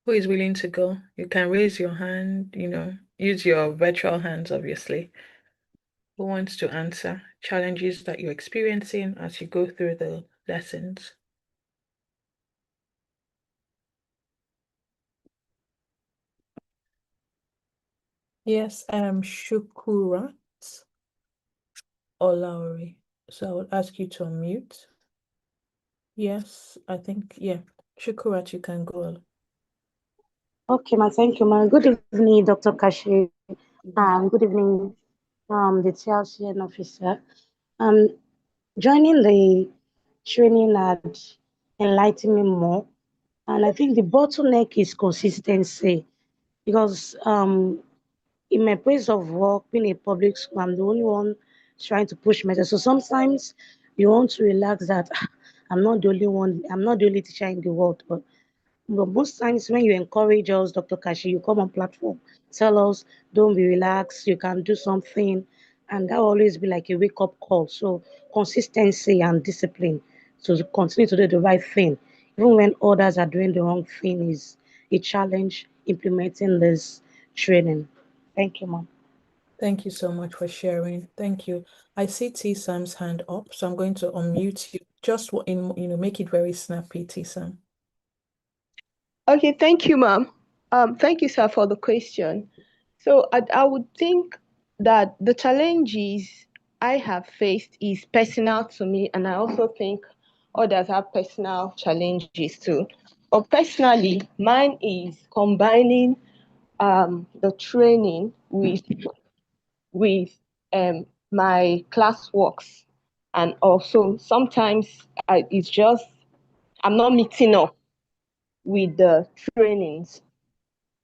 Speaker 1: Who is willing to go? You can raise your hand, use your virtual hands, obviously. Who wants to answer challenges that you're experiencing as you go through the lessons? Yes, Shukurat Olaori. So I would ask you to unmute. Yes, I think, yeah. Shukurat, you can go.
Speaker 9: Okay, ma, thank you, ma. Good evening, Dr. Kashi. Good evening, the TLCN officer. Joining the training had enlightened me more, and I think the bottleneck is consistency, because in my place of work, being a public school, I'm the only one trying to push myself. So sometimes you want to relax that I'm not the only one, I'm not the only teacher in the world, but most times when you encourage us, Dr. Kashi, you come on platform, tell us, don't be relaxed, you can do something. And that will always be like a wake-up call. So consistency and discipline to continue to do the right thing, even when others are doing the wrong thing, is a challenge implementing this training. Thank you, ma'am.
Speaker 1: Thank you so much for sharing. Thank you. I see T Sam's hand up, so I'm going to unmute you. Just make it very snappy, T Sam.
Speaker 5: Okay, thank you, ma'am. Thank you, sir, for the question. So I would think that the challenges I have faced is personal to me, and I also think others have personal challenges too. But personally, mine is combining the training with my classworks, and also sometimes it's just I'm not meeting up with the trainings.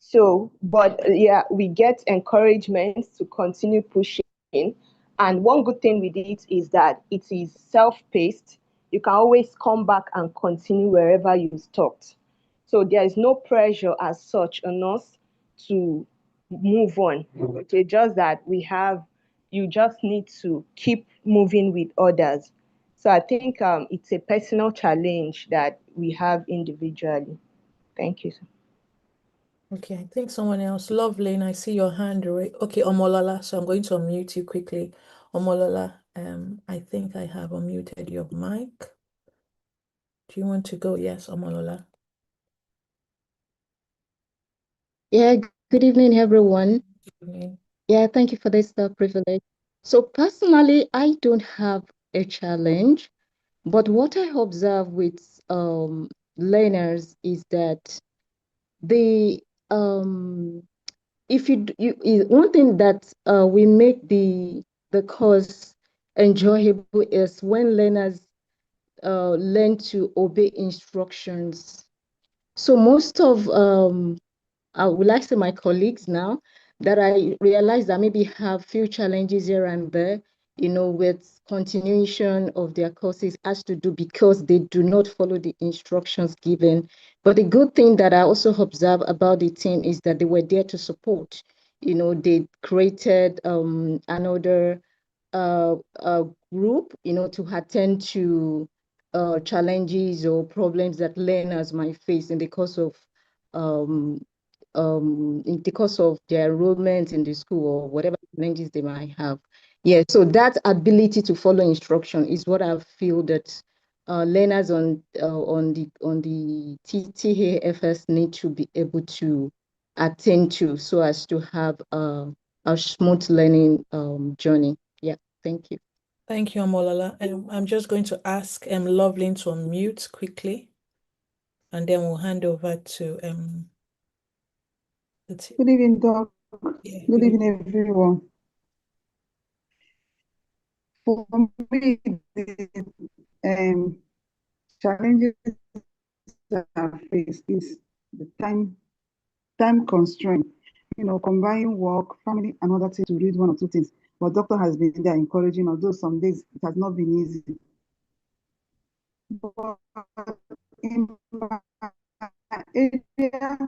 Speaker 5: So, but yeah, we get encouragement to continue pushing. And one good thing with it is that it is self-paced. You can always come back and continue wherever you stopped. So there is no pressure as such on us to move on. It's just that you just need to keep moving with others. So I think it's a personal challenge that we have individually. Thank you.
Speaker 1: Okay, I think someone else. Lovely, and I see your hand right. Okay, Omolola. So I'm going to unmute you quickly. Omolola, I think I have unmuted your mic. Do you want to go? Yes, Omolola.
Speaker 10: Yeah, good evening, everyone.
Speaker 1: Good evening.
Speaker 10: Yeah, thank you for this privilege. So personally, I don't have a challenge, but what I observe with learners is that the if one thing that we make the course enjoyable is when learners learn to obey instructions. So most of I would like to say my colleagues now that I realize that maybe have few challenges here and there, with continuation of their courses has to do because they do not follow the instructions given. But the good thing that I also observe about the team is that they were there to support. They created another group, to attend to challenges or problems that learners might face in the course of um, their enrollment in the school or whatever challenges they might have. Yeah, so that ability to follow instruction is what I feel that learners on the TAFS need to be able to attend to so as to have a smooth learning journey. Yeah, thank you.
Speaker 1: Thank you, Omolola. I'm just going to ask Lovelyn to unmute quickly, and then we'll hand over to
Speaker 11: Good evening, Doc.
Speaker 1: Yeah,
Speaker 11: Good evening, everyone. For me, the challenges that I face is the time constraint. Combining work, family, and other things to read one or two things. But doctor has been there encouraging, although some days it has not been easy. But in my area,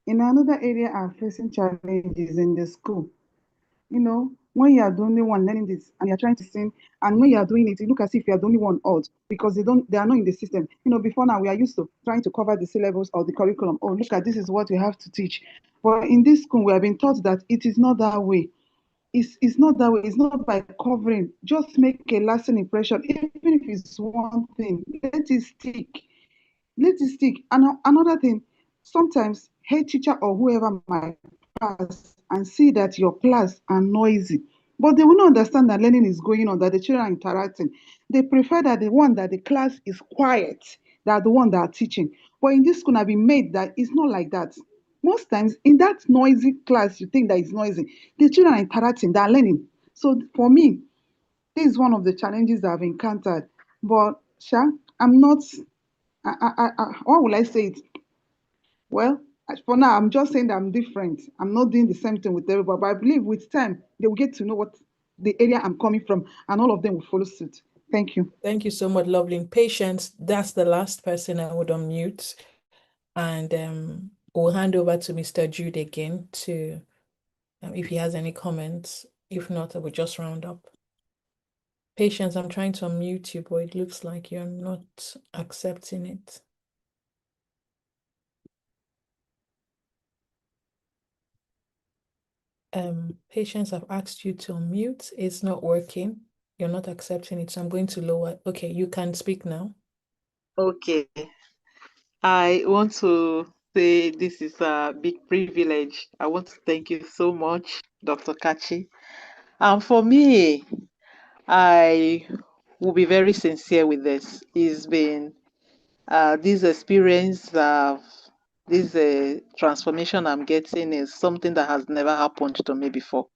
Speaker 11: in another area, are facing challenges in the school. When you are the only one learning this and you're trying to sing, and when you are doing it, you look as if you are the only one odd because they are not in the system. Before now we are used to trying to cover the syllabus or the curriculum. Oh, look at this is what we have to teach. But in this school, we have been taught that it is not that way. It's not that way. It's not by covering. Just make a lasting impression, even if it's one thing. Let it stick. Let it stick. And another thing, sometimes head teacher or whoever might pass and see that your class are noisy, but they will not understand that learning is going on, that the children are interacting. They prefer that the class is quiet, that the one that are teaching. But in this school, have been made that it's not like that. Most times in that noisy class, you think that it's noisy. The children are interacting, they are learning. So for me, this is one of the challenges I've encountered. But Sha, I'm not how will I say it? Well, for now, I'm just saying that I'm different. I'm not doing the same thing with everybody, but I believe with time, they will get to know what the area I'm coming from, and all of them will follow suit. Thank you.
Speaker 1: Thank you so much, Lovelyn. Patience, that's the last person I would unmute. And we'll hand over to Mr. Jude again to, if he has any comments. If not, I will just round up. Patience, I'm trying to unmute you, but it looks like you're not accepting it. Patience, I've asked you to unmute. It's not working. You're not accepting it, so I'm going to lower. Okay, you can speak now.
Speaker 12: Okay. I want to say this is a big privilege. I want to thank you so much, Dr. Kachi. For me, I will be very sincere with this. It's been this experience of this transformation I'm getting is something that has never happened to me before.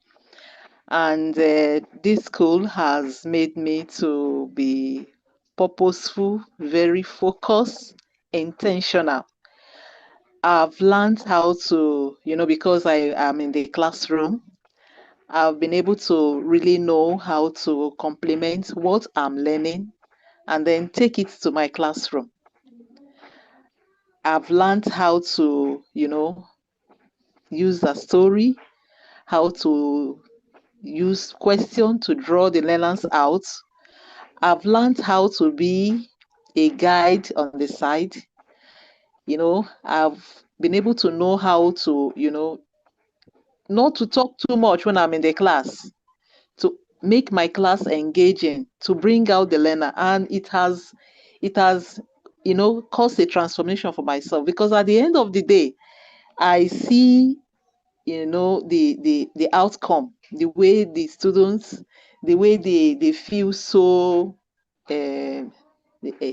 Speaker 12: And this school has made me to be purposeful, very focused, intentional. I've learned how to, because I am in the classroom, I've been able to really know how to complement what I'm learning and then take it to my classroom. I've learned how to, use a story, how to use question to draw the learners out. I've learned how to be a guide on the side. I've been able to know how to, not to talk too much when I'm in the class, to make my class engaging, to bring out the learner. And it has, caused a transformation for myself, because at the end of the day, I see, the outcome, the way the students, the way they feel so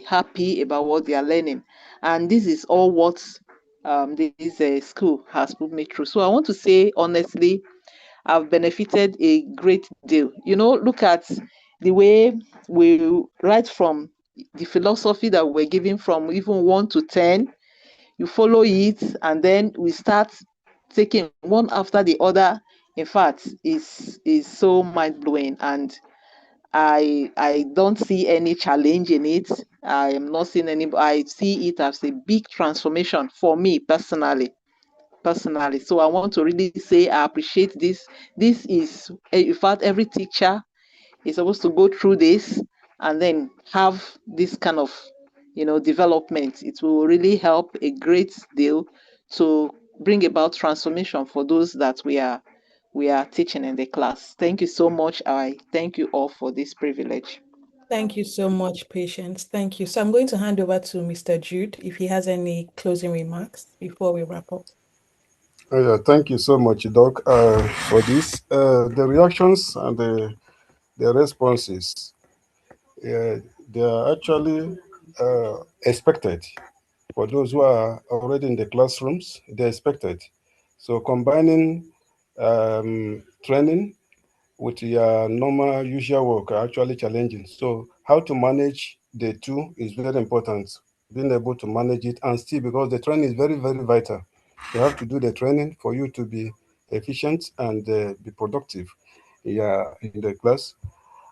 Speaker 12: happy about what they are learning. And this is all what this school has put me through. So I want to say, honestly, I've benefited a great deal. Look at the way we, right from the philosophy that we're given from even 1 to 10, you follow it, and then we start taking one after the other. In fact, is so mind-blowing, and I don't see any challenge in it. I am not seeing any. I see it as a big transformation for me personally. So I want to really say I appreciate this. This is, in fact, every teacher is supposed to go through this and then have this kind of, development. It will really help a great deal to bring about transformation for those that we are teaching in the class. Thank you so much. I thank you all for this privilege.
Speaker 1: Thank you so much, Patience. Thank you. So I'm going to hand over to Mr. Jude if he has any closing remarks before we wrap up.
Speaker 8: Yeah, thank you so much, Doc, for this. The reactions and the responses, they are actually expected. For those who are already in the classrooms, they're expected. So combining training with your normal usual work are actually challenging. So how to manage the two is very important. Being able to manage it and still, because the training is very, very vital. You have to do the training for you to be efficient and be productive in the class.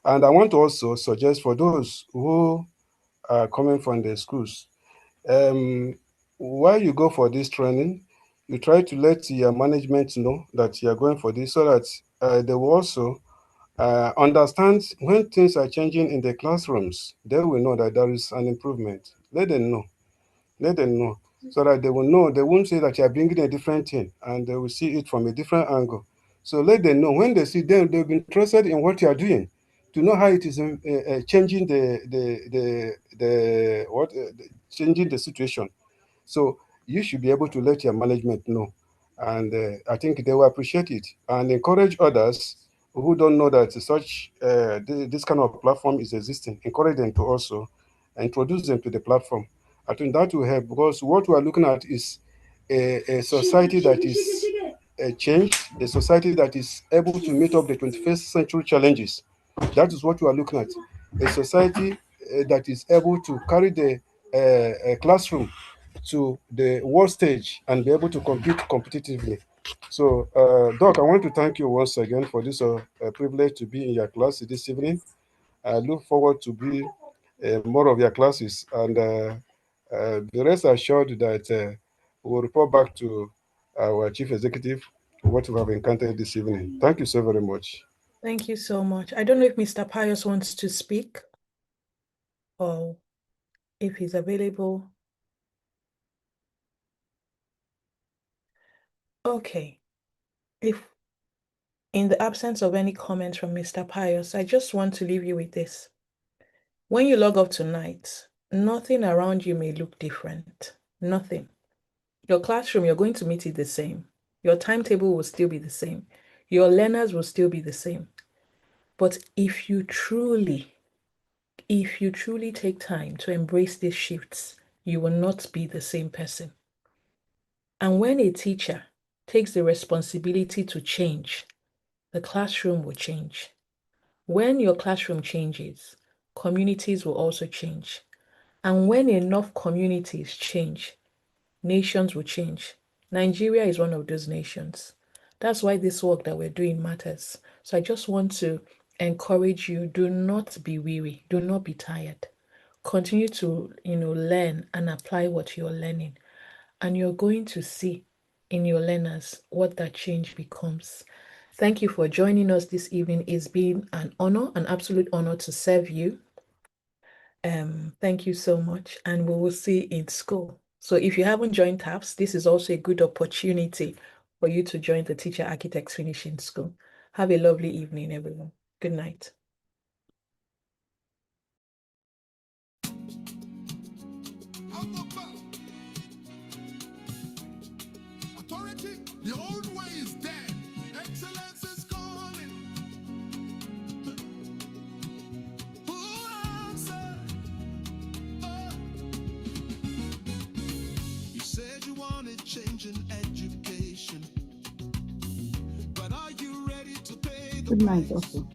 Speaker 8: And I want to also suggest for those who are coming from the schools, while you go for this training, you try to let your management know that you are going for this, so that they will also understand when things are changing in the classrooms. They will know that there is an improvement. Let them know. Let them know, so that they will know. They won't say that you are bringing a different thing, and they will see it from a different angle. So let them know. When they see them, they'll be interested in what you are doing, to know how it is changing changing the situation. So you should be able to let your management know, and I think they will appreciate it and encourage others who don't know that such this kind of platform is existing. Encourage them to also introduce them to the platform. I think that will help, because what we are looking at is a society that is changed, a society that is able to meet up the 21st century challenges. That is what we are looking at. A society that is able to carry the classroom to the world stage and be able to compete competitively. So, Doc, I want to thank you once again for this privilege to be in your class this evening. I look forward to be more of your classes, and the rest assured that we'll report back to our chief executive what we have encountered this evening. Thank you so very much.
Speaker 1: Thank you so much. I don't know if Mr. Pius wants to speak or if he's available. Okay. If in the absence of any comments from Mr. Pius, I just want to leave you with this. When you log off tonight, nothing around you may look different. Nothing. Your classroom, you're going to meet it the same. Your timetable will still be the same. Your learners will still be the same. But if you truly take time to embrace these shifts, you will not be the same person. And when a teacher takes the responsibility to change, the classroom will change. When your classroom changes, communities will also change. And when enough communities change, nations will change. Nigeria is one of those nations. That's why this work that we're doing matters. So I just want to encourage you, do not be weary, do not be tired. Continue to, learn and apply what you're learning. And you're going to see in your learners what that change becomes. Thank you for joining us this evening. It's been an honor, an absolute honor to serve you. Thank you so much, and we will see you in school. So if you haven't joined TAPS, this is also a good opportunity for you to join the Teacher Architects Finishing School. Have a lovely evening, everyone. Good night.
Speaker 13: Authority, the old way is dead. Excellence is calling. Who answer? You said you wanted change in education, but are you ready to pay the
Speaker 11: Good night,
Speaker 13: price?
Speaker 11: also.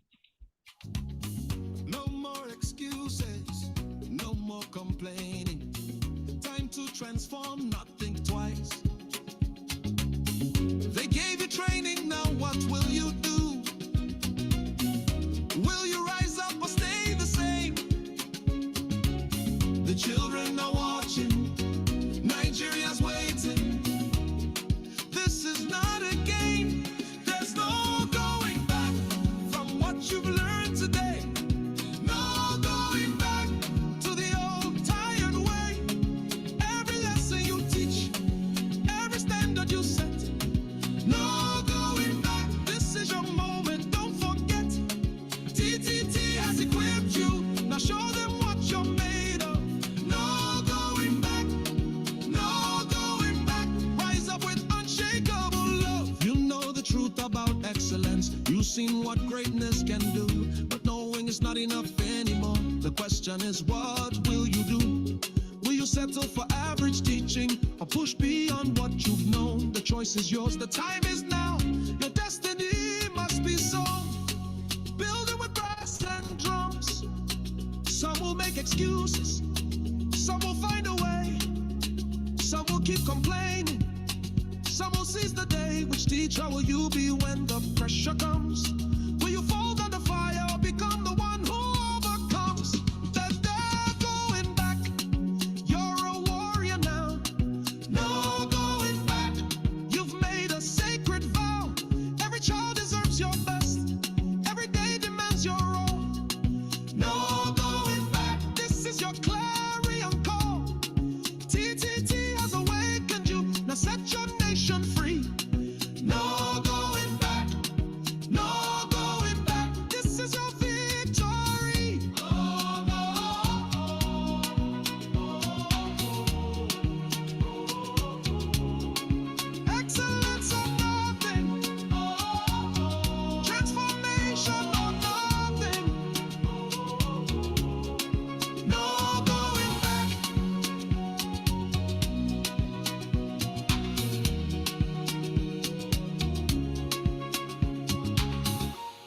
Speaker 13: No more excuses, no more complaining. Time to transform, not think twice. They gave you training, now what will you do? Will you rise up or stay the same? The children are watching, Nigeria's waiting. This is not a game, there's no going back from what you've learned today. No going back to the old tired way. Every lesson you teach, every standard you set. No going back, this is your moment, don't forget. TTT has equipped you, now show them what you're made of. No going back, no going back. Rise up with unshakable love. You know the truth about excellence, you've seen what greatness can do, but knowing is not enough anymore. The question is, what will you do? Will you settle for average teaching or push beyond what you've known? The choice is yours, the time is now. Your destiny must be sown. Build it with brass and drums. Some will make excuses, some will find a way, some will keep complaining, some will seize the day. Which teacher will you be when the pressure comes? Will you fall under fire or become the one who overcomes? There's no going back, you're a warrior now. No going back, you've made a sacred vow. Every child deserves your best, every day demands your all. No going back, this is your class.